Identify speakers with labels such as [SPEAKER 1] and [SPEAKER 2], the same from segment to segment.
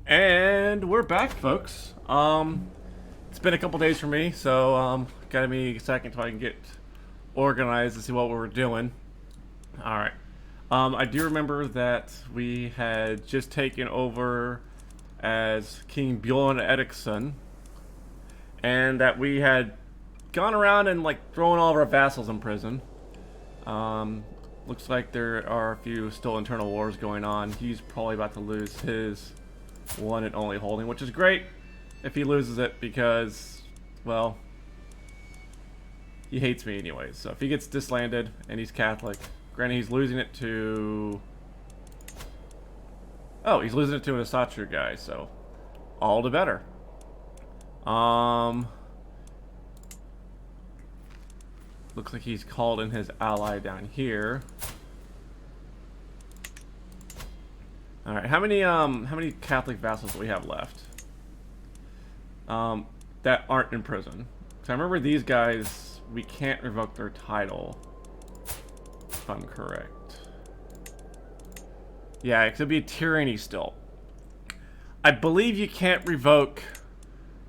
[SPEAKER 1] And we're back, folks. It's been a couple days for me, so gotta be a second so I can get organized and see what we were doing. All right. I do remember that we had just taken over as King Bjorn Eriksson, and that we had gone around and like thrown all of our vassals in prison. Um, Looks like there are a few still internal wars going on. He's probably about to lose his one and only holding, which is great if he loses it because, well, he hates me anyways. So if he gets dislanded and he's Catholic, granted he's losing it to... Oh, he's losing it to an Asatru guy, so all the better. Looks like he's called in his ally down here. All right, how many Catholic vassals do we have left? That aren't in prison. So I remember these guys, we can't revoke their title, if I'm correct. Yeah, it could be a tyranny still. I believe you can't revoke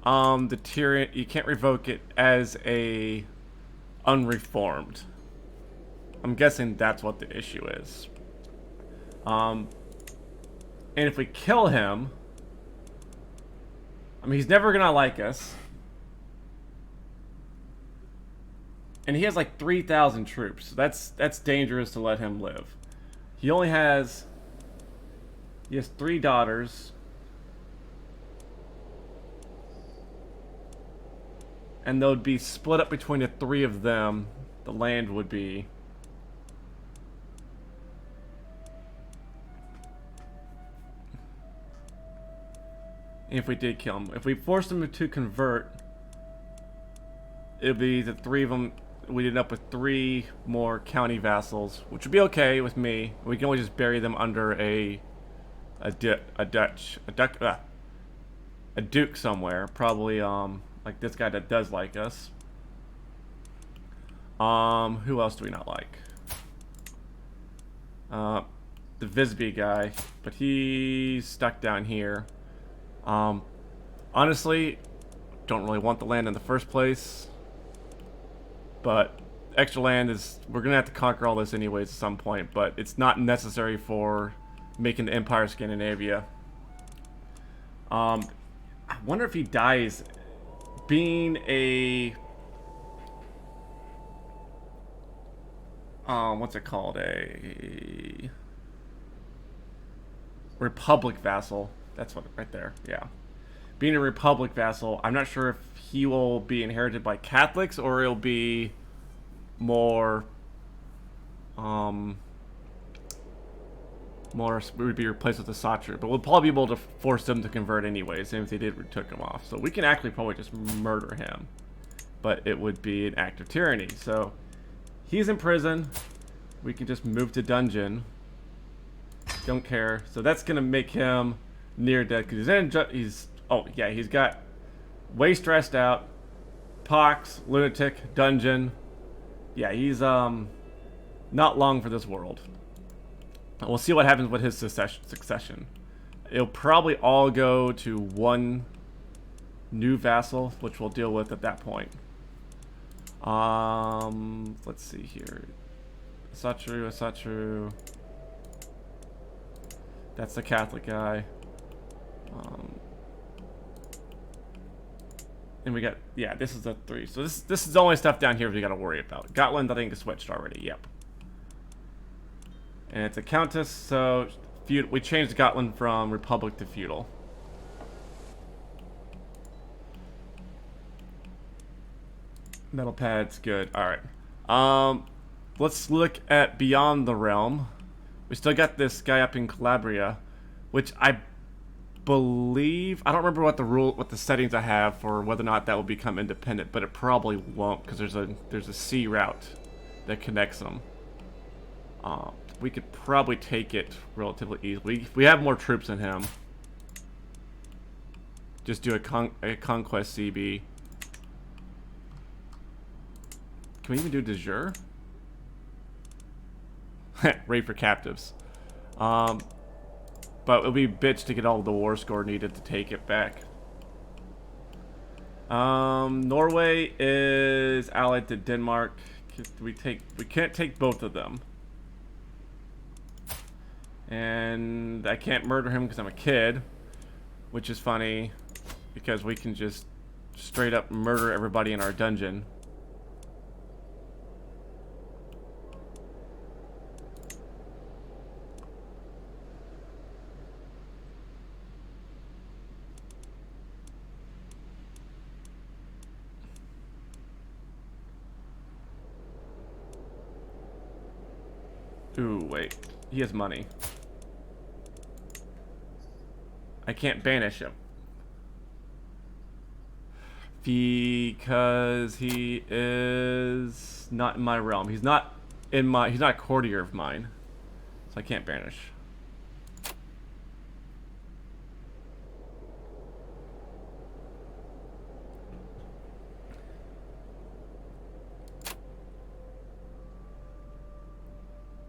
[SPEAKER 1] the tyranny. You can't revoke it as a unreformed. I'm guessing that's what the issue is. And if we kill him, I mean, he's never gonna like us. And he has like 3,000 troops. That's dangerous to let him live. He only has... He has 3 daughters. And they would be split up between the 3 of them. The land would be... If we did kill him. If we forced him to convert, it would be the 3 of them. We'd end up with 3 more county vassals, which would be okay with me. We can always just bury them under a duke somewhere. Probably like this guy that does like us. Who else do we not like? The Visby guy, but he's stuck down here. Honestly, don't really want the land in the first place. But extra land is... We're going to have to conquer all this anyways at some point. But it's not necessary for making the Empire of Scandinavia. I wonder if he dies being a... what's it called? A... Republic vassal. That's what... Right there. Yeah. Being a Republic vassal, I'm not sure if he will be inherited by Catholics or it'll be more would be replaced with a Satru, but we'll probably be able to force them to convert anyways, same if they did took him off. So we can actually probably just murder him, but it would be an act of tyranny. So he's in prison. We can just move to dungeon. Don't care. So that's gonna make him near dead because he's oh yeah, he's got way stressed out, pox, lunatic, dungeon. Yeah, he's not long for this world. We'll see what happens with his succession. It'll probably all go to one new vassal, which we'll deal with at that point. Let's see here. Asatru. That's the Catholic guy. And we got, yeah, this is a 3. So this is the only stuff down here we got to worry about. Gotland, I think, is switched already. Yep. And it's a countess, so we changed Gotland from republic to feudal. Metal pads, good. All right. Let's look at beyond the realm. We still got this guy up in Calabria, which I believe, I don't remember what the settings I have for whether or not that will become independent, but it probably won't because there's a sea route that connects them. We could probably take it relatively easily. We have more troops than him. Just do a conquest CB. Can we even do de jure? Raid for captives. But it'll be bitch to get all the war score needed to take it back. Norway is allied to Denmark. We can't take both of them. And I can't murder him because I'm a kid, which is funny because we can just straight up murder everybody in our dungeon. Ooh, wait. He has money. I can't banish him. Because he is not in my realm. He's not a courtier of mine. So I can't banish.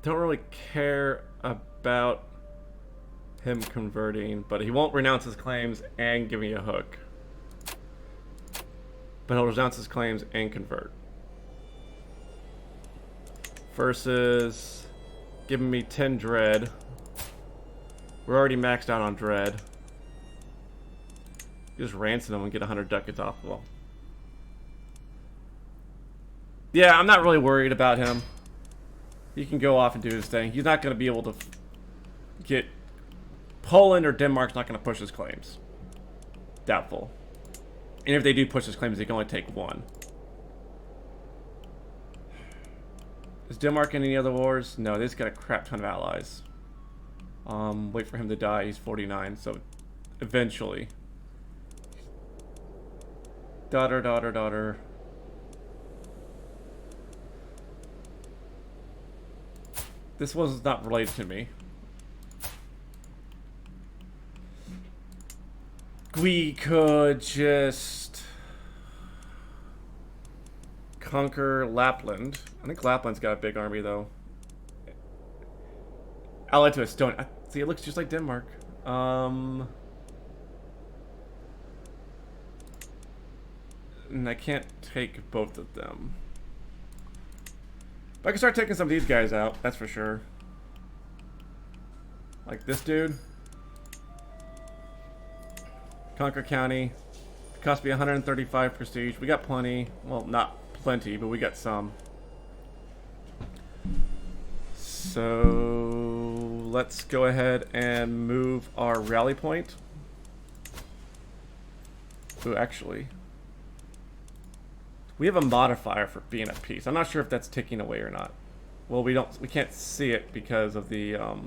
[SPEAKER 1] Don't really care about him converting, but he won't renounce his claims and give me a hook. But he'll renounce his claims and convert. Versus giving me 10 dread. We're already maxed out on dread. Just ransom him and get 100 ducats off of him. Yeah, I'm not really worried about him. He can go off and do his thing. He's not going to be able to get... Poland or Denmark's not going to push his claims. Doubtful. And if they do push his claims, they can only take one. Is Denmark in any other wars? No, they just got a crap ton of allies. Wait for him to die. He's 49, so eventually. Daughter. This was not related to me. We could just conquer Lapland. I think Lapland's got a big army, though. Allied to Estonia. See, it looks just like Denmark. And I can't take both of them. But I can start taking some of these guys out, that's for sure. Like this dude. Conquer County. Cost me 135 prestige. We got plenty. Well, not plenty, but we got some. So let's go ahead and move our rally point. Ooh, actually, we have a modifier for being at peace. I'm not sure if that's ticking away or not. Well, we can't see it because of the all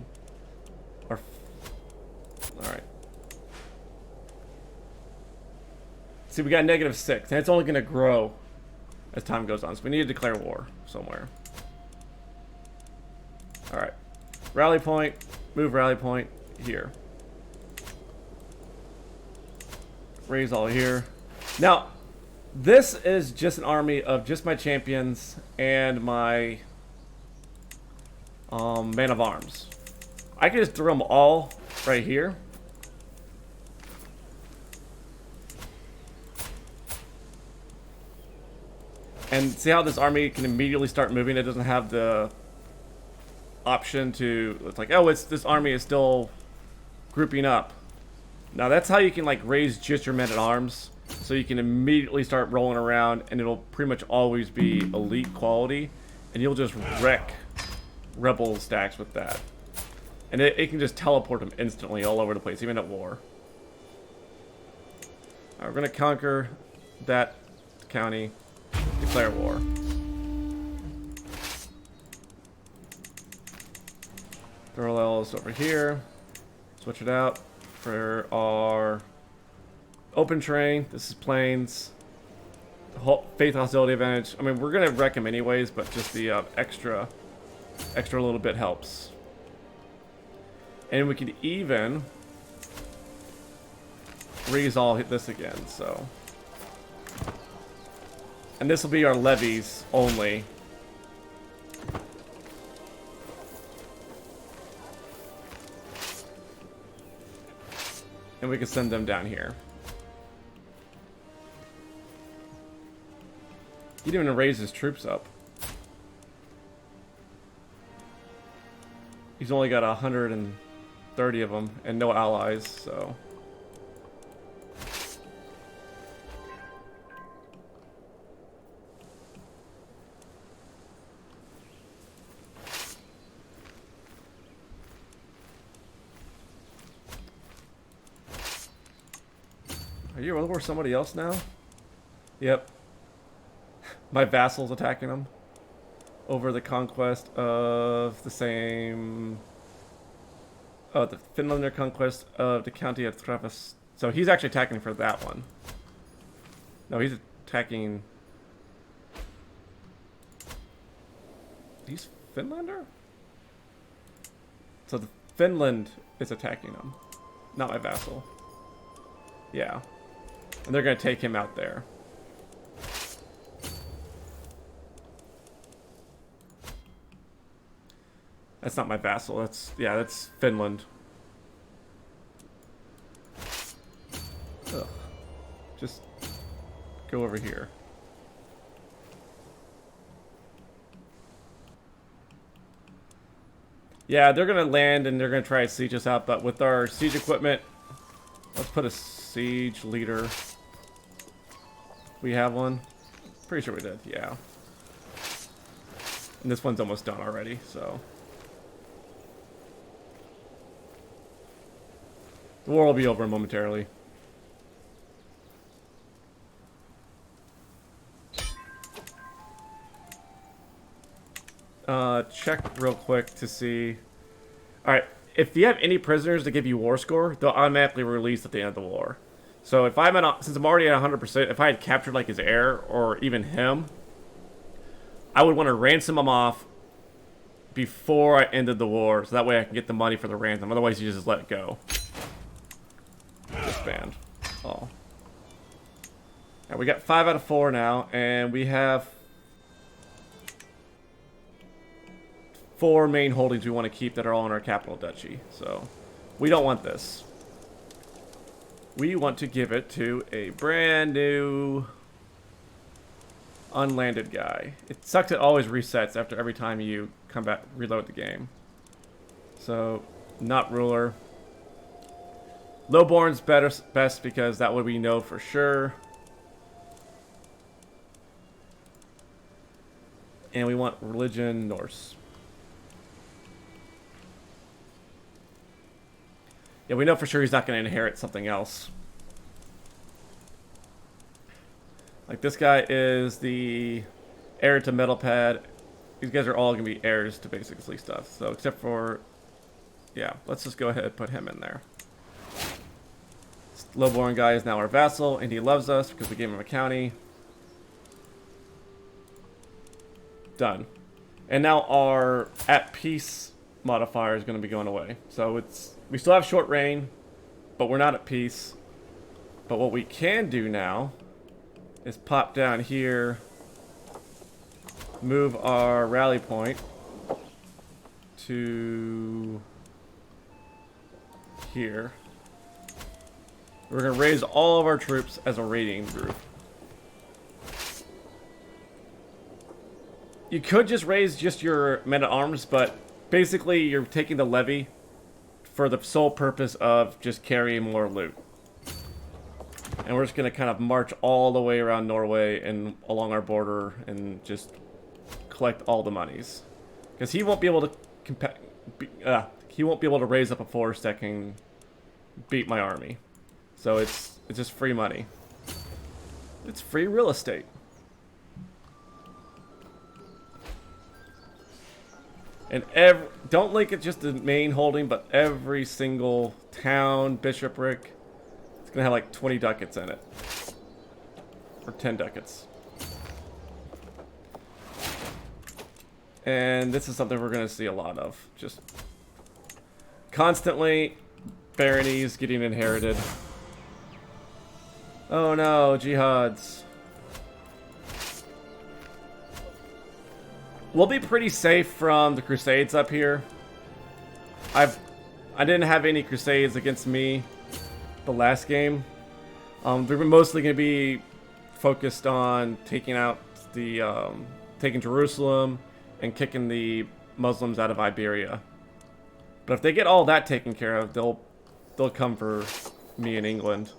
[SPEAKER 1] right. See, we got -6, and it's only going to grow as time goes on. So we need to declare war somewhere. All right, rally point. Move rally point here. Raise all here. Now, this is just an army of just my champions and my man of arms. I can just throw them all right here. And see how this army can immediately start moving? It doesn't have the option to... It's like, oh, this army is still grouping up. Now that's how you can like raise just your men at arms. So you can immediately start rolling around and it'll pretty much always be elite quality. And you'll just wreck rebel stacks with that. And it can just teleport them instantly all over the place, even at war. Alright, we're going to conquer that county. Declare war. Parallels over here. Switch it out for our open terrain. This is plains. Faith hostility advantage. I mean, we're gonna wreck them anyways, but just the extra little bit helps. And we could even resolve this again. So. And this will be our levies only. And we can send them down here. He didn't even raise his troops up. He's only got 130 of them and no allies, so... Are you over somebody else now? Yep. My vassal's attacking them. Over the conquest of the same... Oh, the Finlander conquest of the county of Travis. So he's actually attacking for that one. No, he's attacking... He's Finlander? So the Finland is attacking him. Not my vassal. Yeah. And they're going to take him out there. That's not my vassal. That's Finland. Ugh. Just go over here. Yeah, they're going to land and they're going to try to siege us out, but with our siege equipment, let's put a siege leader. We have one? Pretty sure we did, yeah. And this one's almost done already, so... The war will be over momentarily. Check real quick to see... Alright, if you have any prisoners to give you war score, they'll automatically release at the end of the war. So if I'm at, since I'm already at 100%, if I had captured like his heir or even him, I would want to ransom him off before I ended the war, so that way I can get the money for the ransom. Otherwise, you just let it go. Disband. Oh. Now we got 5 out of 4 now, and we have 4 main holdings we want to keep that are all in our capital duchy. So we don't want this. We want to give it to a brand new unlanded guy. It sucks it always resets after every time you come back, reload the game. So, not ruler. Lowborn's best because that way we know for sure. And we want religion Norse. Yeah, we know for sure he's not going to inherit something else. Like this guy is the heir to Metal Pad. These guys are all going to be heirs to basically stuff. So except for, yeah, let's just go ahead and put him in there. This lowborn guy is now our vassal, and he loves us because we gave him a county. Done. And now our at peace modifier is going to be going away. So it's, we still have short reign, but we're not at peace. But what we can do now is pop down here, move our rally point to here. We're going to raise all of our troops as a raiding group. You could just raise just your men-at-arms, but basically you're taking the levy for the sole purpose of just carrying more loot. And we're just going to kind of march all the way around Norway and along our border and just collect all the monies. Because he won't be able to he won't be able to raise up a force that can beat my army. So it's just free money. It's free real estate. And don't link it just to main holding, but every single town, bishopric, it's going to have like 20 ducats in it. Or 10 ducats. And this is something we're going to see a lot of. Just constantly baronies getting inherited. Oh no, jihads. We'll be pretty safe from the Crusades up here. I didn't have any Crusades against me the last game. They're mostly going to be focused on taking out the taking Jerusalem and kicking the Muslims out of Iberia. But if they get all that taken care of, they'll come for me in England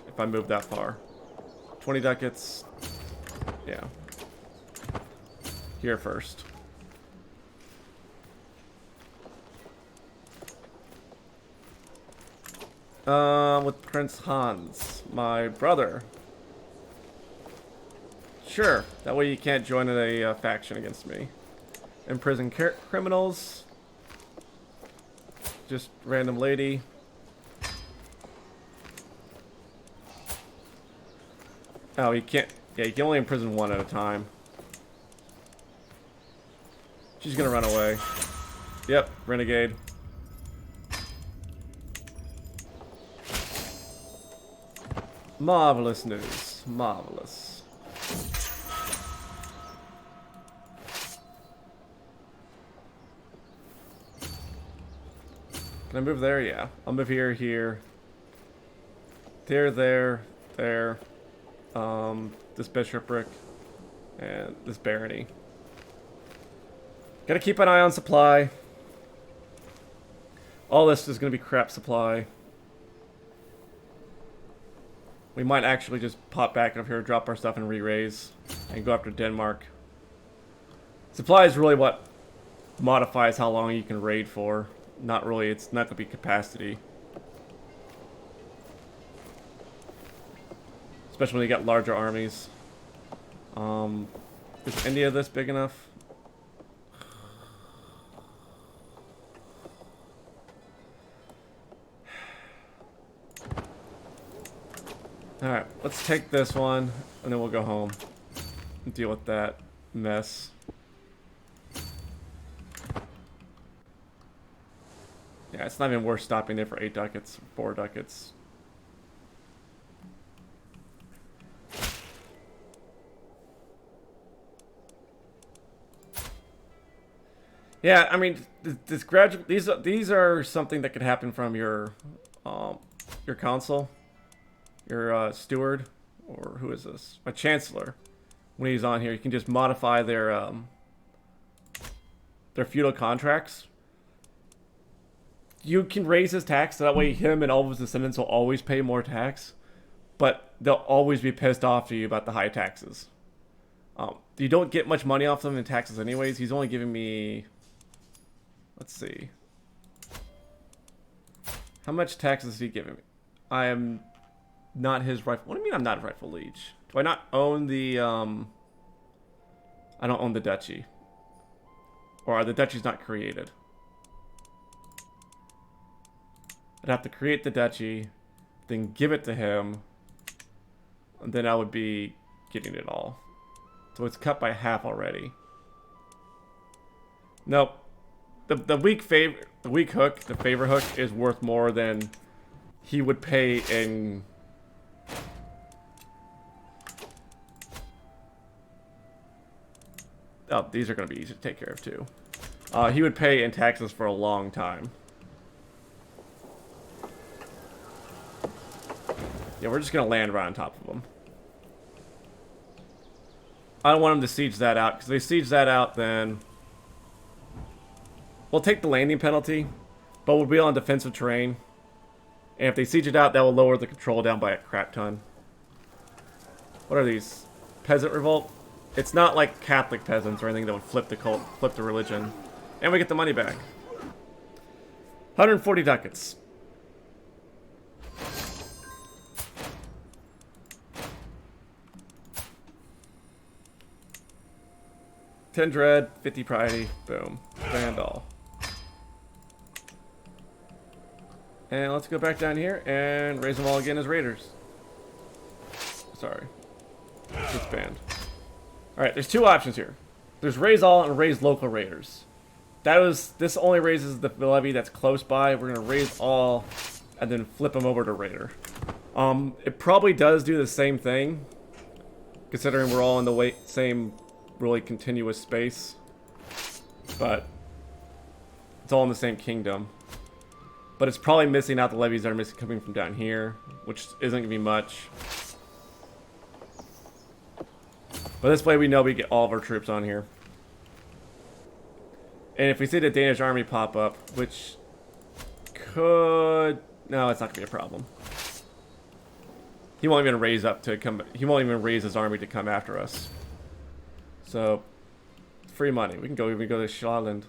[SPEAKER 1] if I move that far. 20 ducats. Yeah. Here first. With Prince Hans, my brother. Sure, that way you can't join a faction against me. Imprison criminals. Just random lady. Oh, you can't. Yeah, you can only imprison one at a time. She's gonna run away. Yep, renegade. Marvelous news. Marvelous. Can I move there? Yeah. I'll move here, here. There, there, there. This bishopric. And this barony. Gotta keep an eye on supply. All this is gonna be crap supply. We might actually just pop back up here, drop our stuff and re-raise, and go after Denmark. Supply is really what modifies how long you can raid for. Not really, it's not going to be capacity. Especially when you got larger armies. Is India this big enough? Alright, let's take this one, and then we'll go home and deal with that mess. Yeah, it's not even worth stopping there for 8 ducats, 4 ducats. Yeah, I mean, this gradual these are something that could happen from your consul. Your steward, or who is this? My chancellor. When he's on here, you can just modify their feudal contracts. You can raise his tax, so that way him and all of his descendants will always pay more tax, but they'll always be pissed off to you about the high taxes. You don't get much money off them in taxes anyways. He's only giving me, let's see, how much taxes is he giving me? I am not his rightful. What do you mean I'm not a rightful liege? Do I not own the I don't own the duchy. Or are the duchies not created? I'd have to create the duchy, then give it to him, and then I would be getting it all. So it's cut by half already. Nope. The weak hook, the favor hook, is worth more than he would pay in. Oh, these are going to be easy to take care of, too. He would pay in taxes for a long time. Yeah, we're just going to land right on top of them. I don't want them to siege that out, because if they siege that out, then we'll take the landing penalty, but we'll be on defensive terrain. And if they siege it out, that will lower the control down by a crap ton. What are these? Peasant revolt? It's not like Catholic peasants or anything that would flip the cult, flip the religion. And we get the money back. 140 ducats. $10 dread, 50 piety, boom. Vandal. And let's go back down here and raise them all again as raiders. Sorry. Disband. Alright, there's two options here. There's raise all and raise local raiders. This only raises the levy that's close by. We're gonna raise all and then flip them over to raider. It probably does do the same thing, considering we're all in the same really continuous space. But it's all in the same kingdom. But it's probably missing out the levies that are missing coming from down here, which isn't going to be much. But this way we know we get all of our troops on here. And if we see the Danish army pop up, which could... No, it's not going to be a problem. He won't even raise up to come... He won't even raise his army to come after us. So, free money. We can go to Scotland.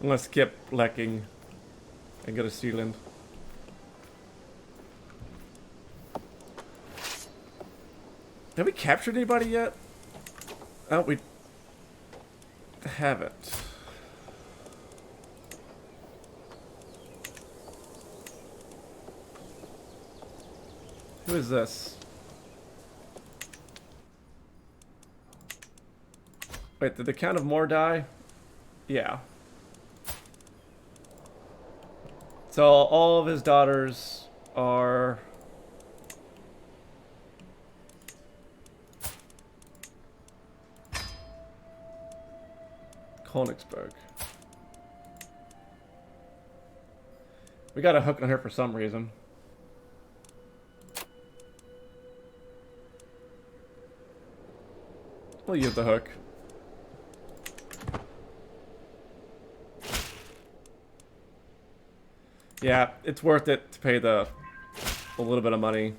[SPEAKER 1] I'm gonna skip Lekking and go to Sealand. Have we captured anybody yet? Oh, we haven't. Who is this? Wait, did the Count of Moore die? Yeah. So all of his daughters are... Königsberg. We got a hook on her for some reason. We'll use the hook. Yeah, it's worth it to pay a little bit of money.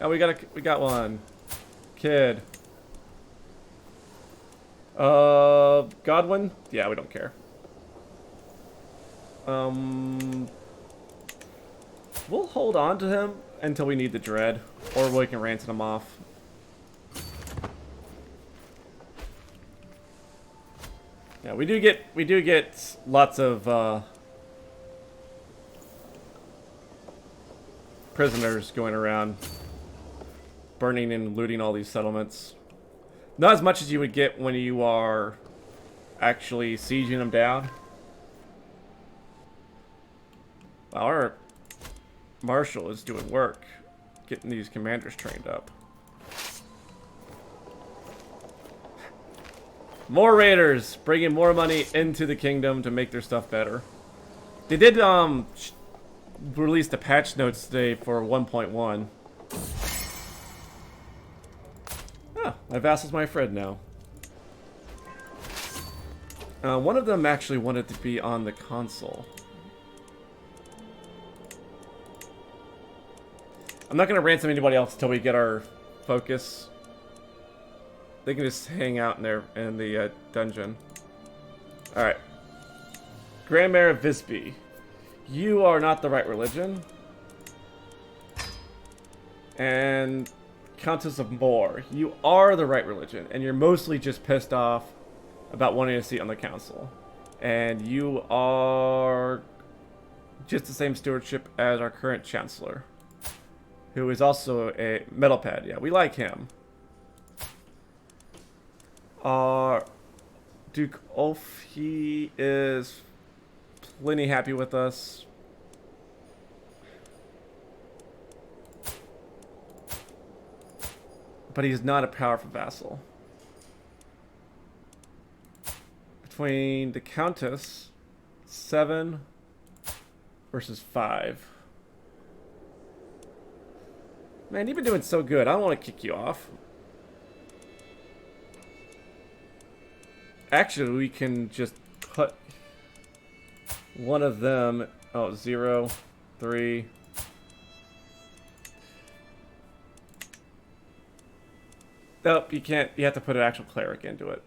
[SPEAKER 1] Oh, we got one. Kid. Godwin? Yeah, we don't care. We'll hold on to him until we need the dread, or we can ransom him off. Yeah, we do get lots of prisoners going around, burning and looting all these settlements. Not as much as you would get when you are actually sieging them down. Our marshal is doing work, getting these commanders trained up. More raiders, bringing more money into the kingdom to make their stuff better. They did release the patch notes today for 1.1. Ah, my vassal's my friend now. One of them actually wanted to be on the console. I'm not going to ransom anybody else until we get our focus. They can just hang out in there in the dungeon. Alright. Grand Mayor of Visby. You are not the right religion. And Countess of Moore. You are the right religion. And you're mostly just pissed off about wanting a seat on the council. And you are just the same stewardship as our current chancellor. Who is also a metal pad. Yeah, we like him. Duke Ulf, he is plenty happy with us. But he's not a powerful vassal. Between the Countess, 7 versus 5. Man, you've been doing so good. I don't want to kick you off. Actually, we can just put one of them... Oh, 0, 3... Nope, you can't. You have to put an actual cleric into it.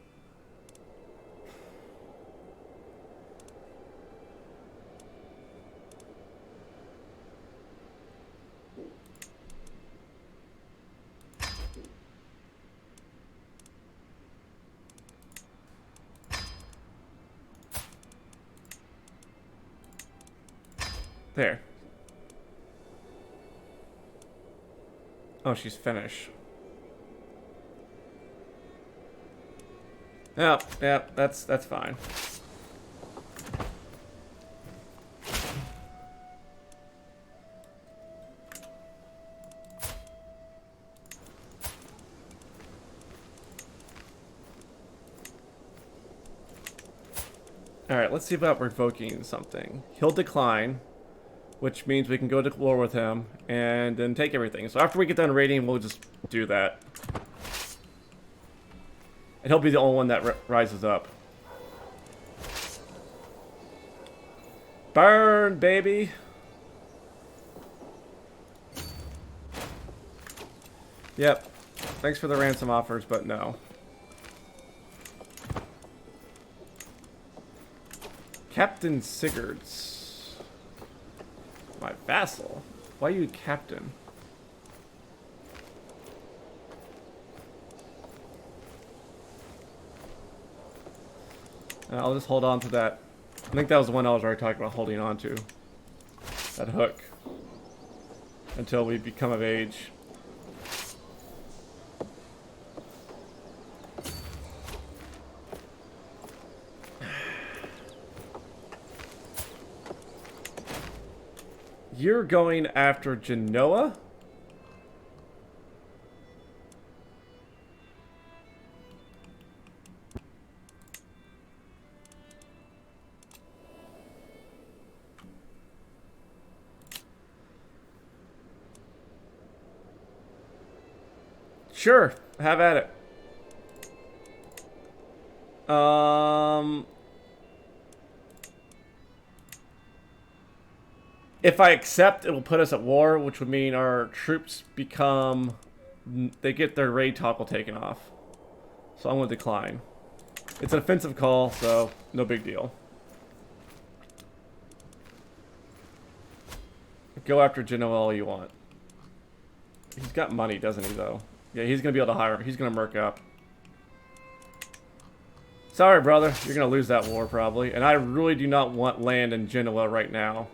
[SPEAKER 1] There. Oh, she's Finnish. Yep, that's fine. Alright, let's see about revoking something. He'll decline, which means we can go to war with him and then take everything. So after we get done raiding, we'll just do that. And he'll be the only one that rises up. Burn, baby! Yep. Thanks for the ransom offers, but no. Captain Sigurds. My vassal? Why are you captain? I'll just hold on to that. I think that was the one I was already talking about holding on to. That hook. Until we become of age. You're going after Genoa? Sure, have at it. If I accept, it will put us at war, which would mean our troops become... They get their raid toggle taken off. So I'm going to decline. It's an offensive call, so no big deal. Go after Genoa all you want. He's got money, doesn't he, though? Yeah, he's going to be able to hire... He's going to merc up. Sorry, brother. You're going to lose that war, probably. And I really do not want land in Genoa right now.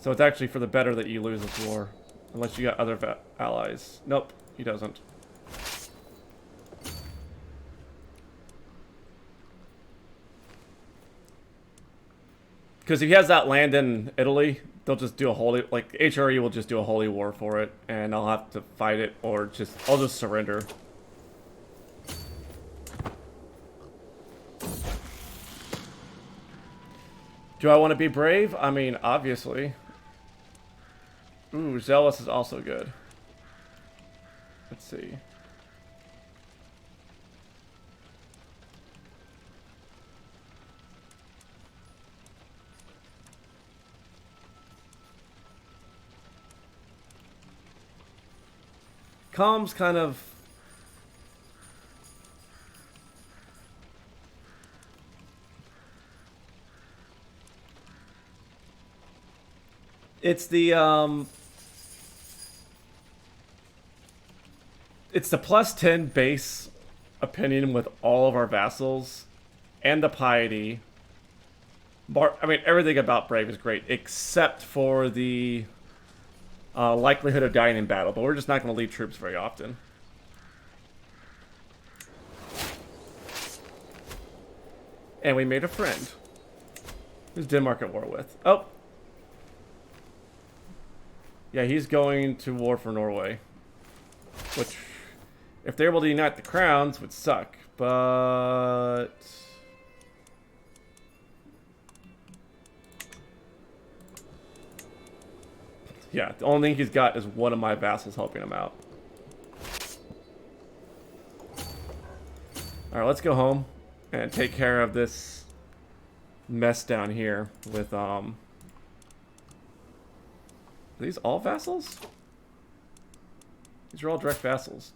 [SPEAKER 1] So it's actually for the better that you lose this war. Unless you got other allies. Nope, he doesn't. Because if he has that land in Italy, they'll just do a holy... Like, HRE will just do a holy war for it. And I'll have to fight it, or just... I'll just surrender. Do I want to be brave? I mean, obviously. Ooh, zealous is also good. Let's see. Calm's kind of... It's the, It's the +10 base opinion with all of our vassals. And the piety. I mean, everything about Brave is great, except for the likelihood of dying in battle. But we're just not going to lead troops very often. And we made a friend. Who's Denmark at war with? Oh! Yeah, he's going to war for Norway. Which, if they're able to unite the crowns, would suck. But... yeah, the only thing he's got is one of my vassals helping him out. Alright, let's go home and take care of this mess down here with, Are these all vassals? These are all direct vassals.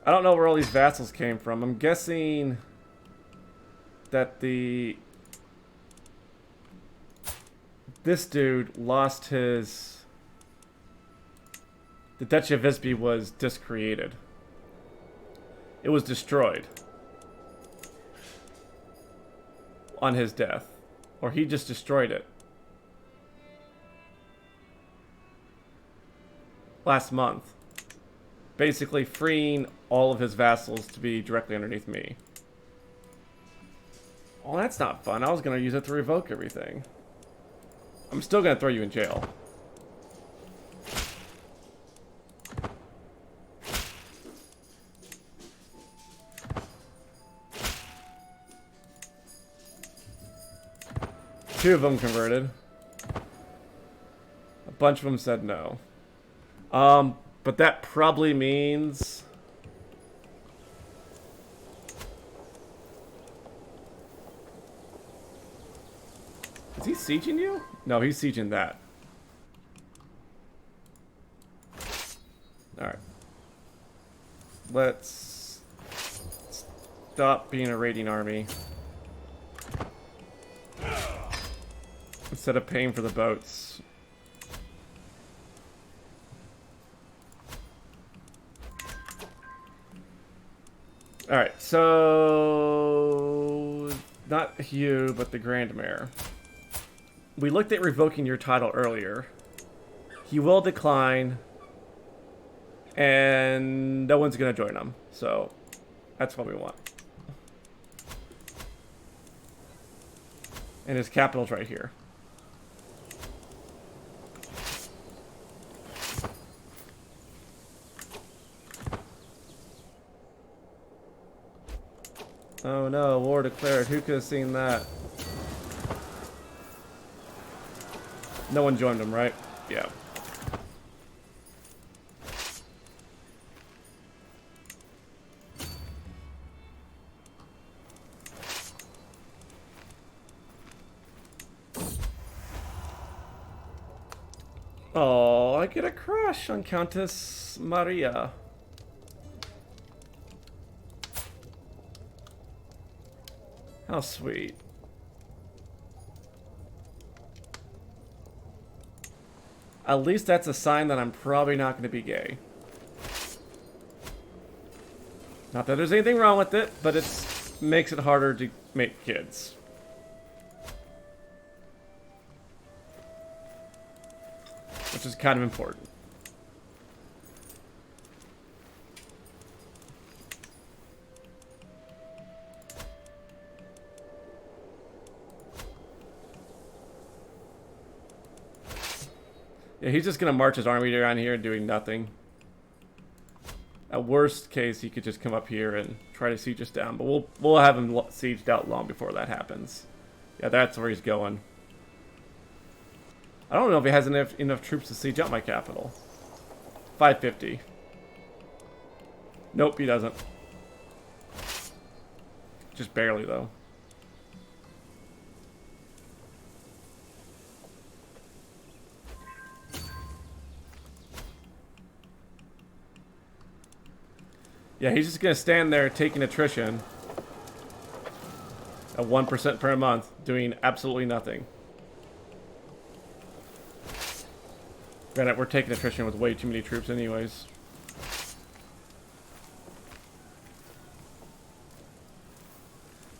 [SPEAKER 1] I don't know where all these vassals came from. I'm guessing that this dude lost his... The Duchy of Visby was discreated. It was destroyed. On his death. Or he just destroyed it. last month. Basically freeing all of his vassals to be directly underneath me. Well, that's not fun. I was going to use it to revoke everything. I'm still going to throw you in jail. Two of them converted. A bunch of them said no. But that probably means... Is he sieging you? No, he's sieging that. Alright. Let's stop being a raiding army. Instead of paying for the boats. Alright, so... Not you, but the Grand Mayor. We looked at revoking your title earlier. He will decline. And no one's going to join him. So, that's what we want. And his capital's right here. Oh no, war declared. Who could have seen that? No one joined him, right? Yeah. Oh, I get a crush on Countess Maria. How sweet. At least that's a sign that I'm probably not going to be gay. Not that there's anything wrong with it, but it makes it harder to make kids. Which is kind of important. Yeah, he's just gonna march his army around here doing nothing. At worst case, he could just come up here and try to siege us down, but we'll have him sieged out long before that happens. Yeah, that's where he's going. I don't know if he has enough troops to siege out my capital. 550. Nope, he doesn't. Just barely, though. Yeah, he's just gonna stand there taking attrition at 1% per month, doing absolutely nothing. Granted, we're taking attrition with way too many troops anyways.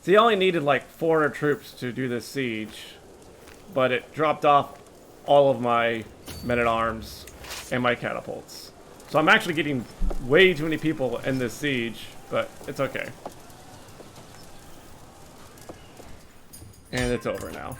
[SPEAKER 1] See, he only needed like 400 troops to do this siege, but it dropped off all of my men-at-arms and my catapults. So I'm actually getting way too many people in this siege, but it's okay. And it's over now.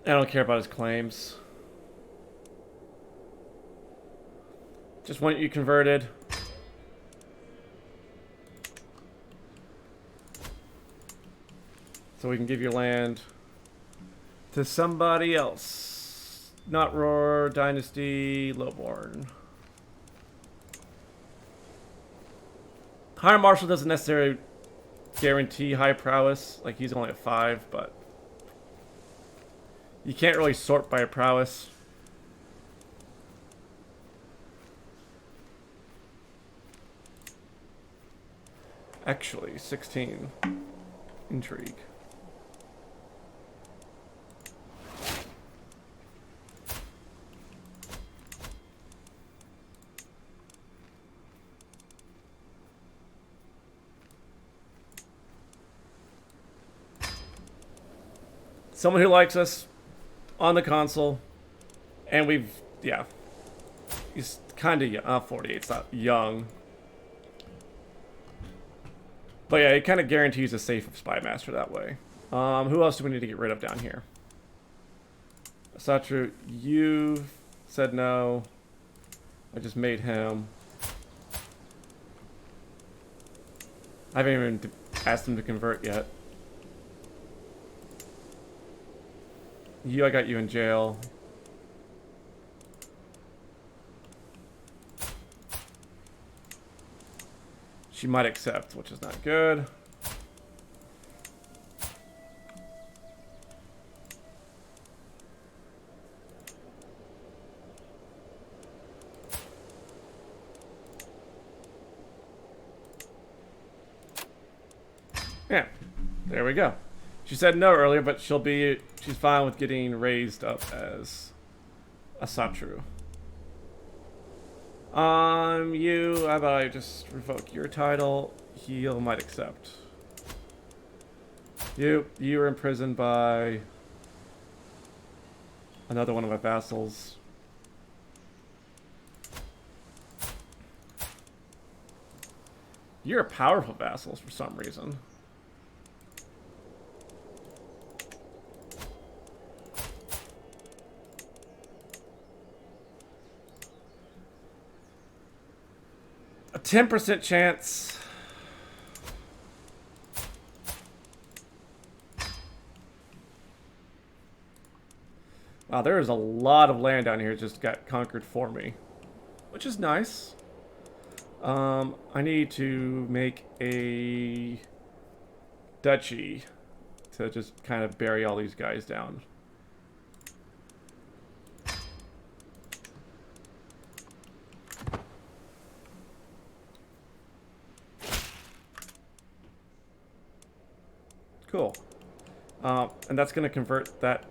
[SPEAKER 1] I don't care about his claims. Just want you converted. So we can give your land to somebody else. Not Roar, Dynasty, Lowborn. Higher Marshal doesn't necessarily guarantee high prowess. Like, he's only at 5, but you can't really sort by prowess. Actually, 16. Intrigue. Someone who likes us on the console. And we've, yeah. He's kind of young. 48's not young. But yeah, it kind of guarantees a safe Spy Master that way. Who else do we need to get rid of down here? Satru, you said no. I just made him. I haven't even asked him to convert yet. You, I got you in jail. She might accept, which is not good. Yeah, there we go. She said no earlier, but she's fine with getting raised up as a Satru. You, how about I just revoke your title? He might accept. You were imprisoned by another one of my vassals. You're a powerful vassal for some reason. A 10% chance. Wow, there is a lot of land down here just got conquered for me, which is nice. I need to make a duchy to just kind of bury all these guys down. Cool. And that's going to convert that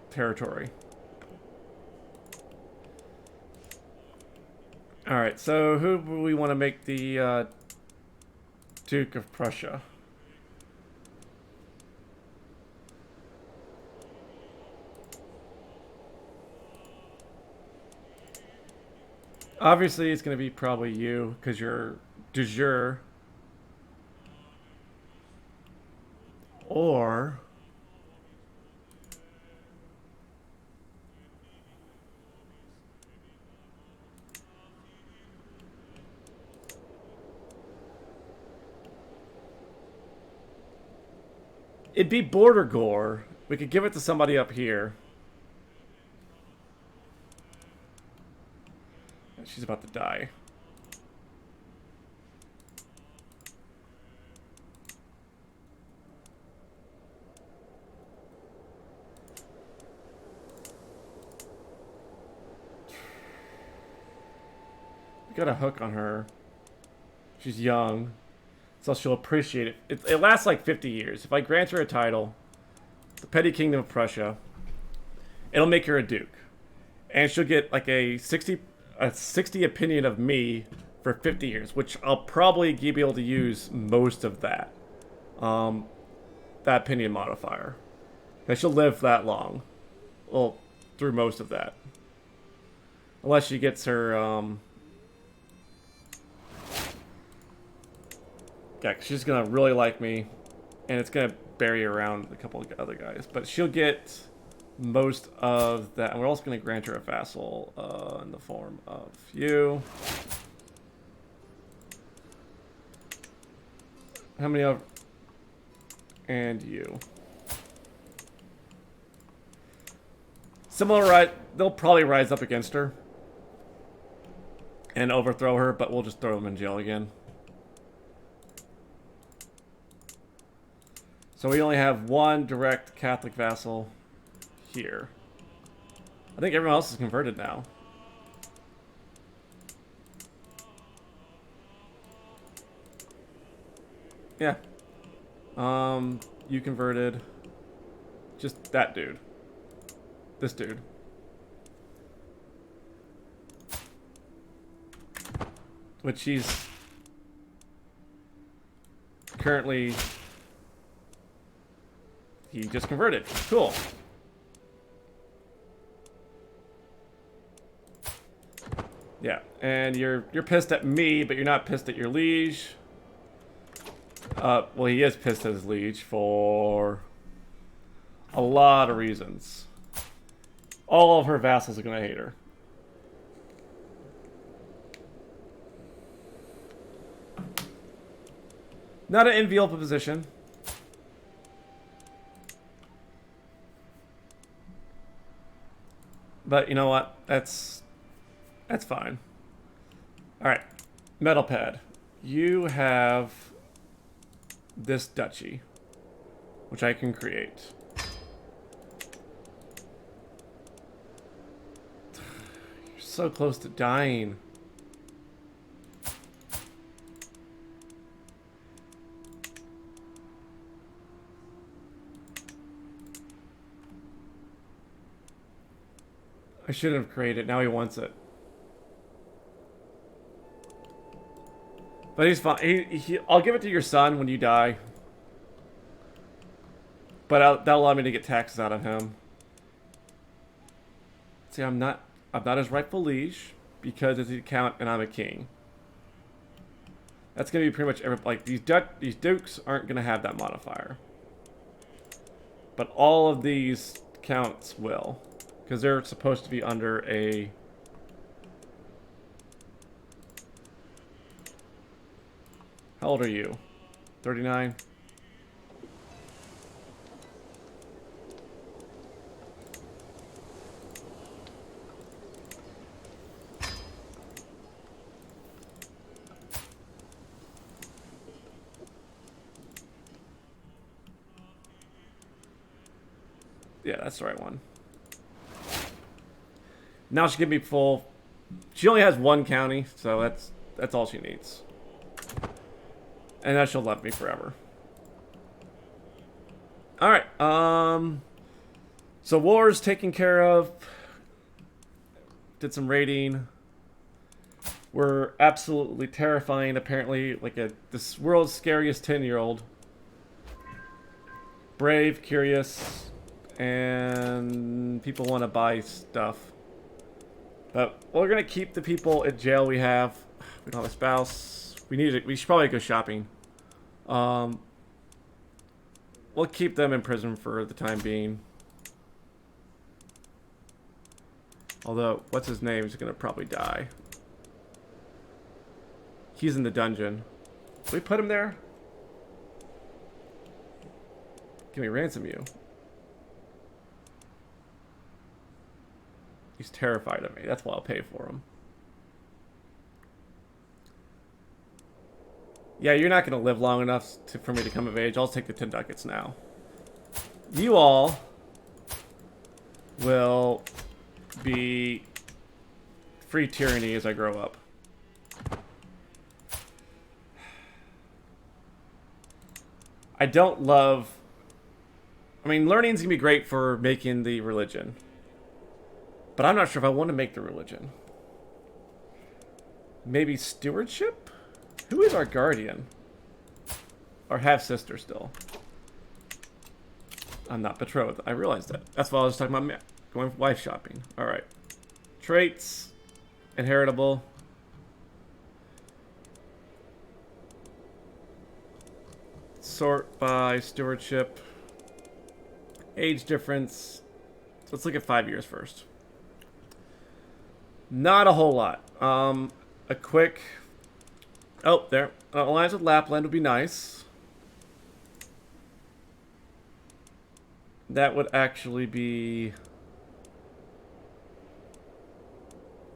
[SPEAKER 1] territory. Alright, so who do we want to make the Duke of Prussia? Obviously, it's going to be probably you, because you're de jure. Or... it'd be Border Gore. We could give it to somebody up here. She's about to die. We got a hook on her. She's young. So she'll appreciate it. It lasts like 50 years. If I grant her a title, the Petty Kingdom of Prussia, it'll make her a duke. And she'll get like a 60 opinion of me for 50 years, which I'll probably be able to use most of that. That opinion modifier. And she'll live that long. Well, through most of that. Unless she gets her, yeah, she's gonna really like me, and it's gonna bury around a couple of other guys. But she'll get most of that, and we're also gonna grant her a vassal in the form of you. How many of? And you. Similar, right? They'll probably rise up against her and overthrow her, but we'll just throw them in jail again. So we only have one direct Catholic vassal here. I think everyone else is converted now. Yeah. You converted just that dude. This dude. Which he's currently... He just converted. Cool. Yeah, and you're pissed at me, but you're not pissed at your liege. Well, he is pissed at his liege for a lot of reasons. All of her vassals are gonna hate her. Not an enviable position. But you know what? That's fine. Alright. Metal pad. You have this duchy, which I can create. You're so close to dying. I shouldn't have created it. Now he wants it. But he's fine. I'll give it to your son when you die. But that'll allow me to get taxes out of him. See, I'm not his rightful liege because it's a count and I'm a king. That's gonna be pretty much like these dukes aren't gonna have that modifier. But all of these counts will. Because they're supposed to be under a... How old are you? 39? Yeah, that's the right one. Now she can be full. She only has one county, so that's all she needs. And now she'll love me forever. Alright, so war's taken care of. Did some raiding. We're absolutely terrifying, apparently, like this world's scariest 10-year-old. Brave, curious, and people want to buy stuff. But we're gonna keep the people in jail we have. We don't have a spouse. We should probably go shopping. We'll keep them in prison for the time being. Although, what's his name is gonna probably die. He's in the dungeon. Did we put him there? Can we ransom you? He's terrified of me. That's why I'll pay for him. Yeah, you're not going to live long enough for me to come of age. I'll take the 10 ducats now. You all will be free tyranny as I grow up. I don't love... I mean, learning's going to be great for making the religion. But I'm not sure if I want to make the religion. Maybe stewardship? Who is our guardian? Our half-sister still. I'm not betrothed. I realized that. That's why I was talking about going wife shopping. Alright. Traits. Inheritable. Sort by stewardship. Age difference. Let's look at 5 years first. Not a whole lot. A quick... Oh, there. An alliance with Lapland would be nice. That would actually be...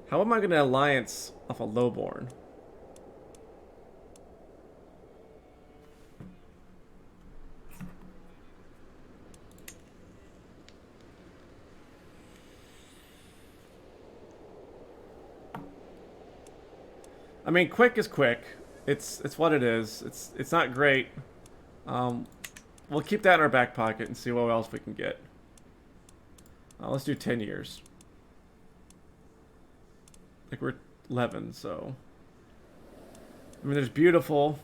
[SPEAKER 1] How am I going to alliance off a lowborn? I mean, quick is quick. It's what it is. It's not great. We'll keep that in our back pocket and see what else we can get. Let's do 10 years. Like we're 11, so... I mean, there's beautiful.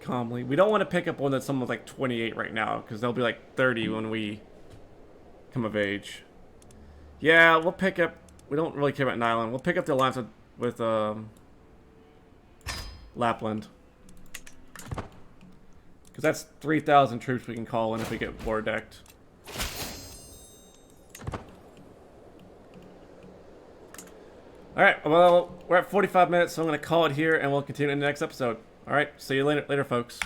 [SPEAKER 1] Calmly. We don't want to pick up one that's someone's like 28 right now, because they'll be like 30 when we come of age. Yeah, we'll pick up... We don't really care about Nylon. We'll pick up the alliance with Lapland. Because that's 3,000 troops we can call in if we get war decked. Alright, well, we're at 45 minutes, so I'm going to call it here, and we'll continue in the next episode. Alright, see you later folks.